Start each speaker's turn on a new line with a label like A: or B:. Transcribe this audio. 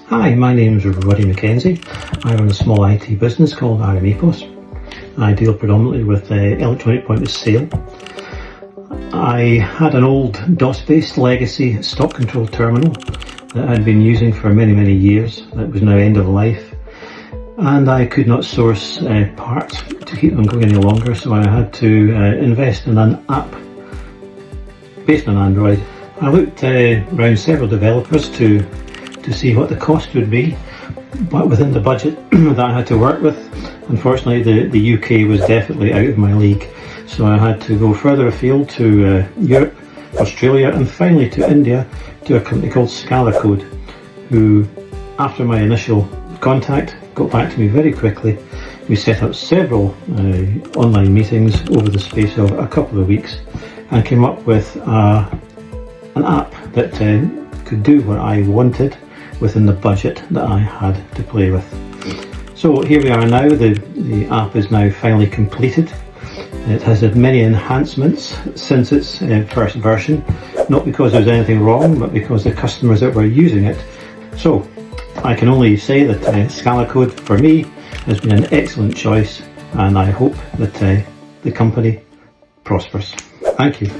A: Hi, my name is Ruddy McKenzie. I run a small IT business called RM EPOS. I deal predominantly with electronic point of sale. I had an old DOS-based legacy stock control terminal that I'd been using for many years that was now end of life, and I could not source parts to keep them going any longer, so I had to invest in an app based on Android. I looked around several developers to see what the cost would be, but within the budget that I had to work with, unfortunately the UK was definitely out of my league, so I had to go further afield to Europe, Australia, and finally to India, to a company called ScalaCode, who, after my initial contact, got back to me very quickly. We set up several online meetings over the space of a couple of weeks and came up with an app that could do what I wanted within the budget that I had to play with. So here we are now. The app is now finally completed. It has had many enhancements since its first version, not because there's anything wrong, but because the customers that were using it. So I can only say that ScalaCode for me has been an excellent choice, and I hope that the company prospers. Thank you.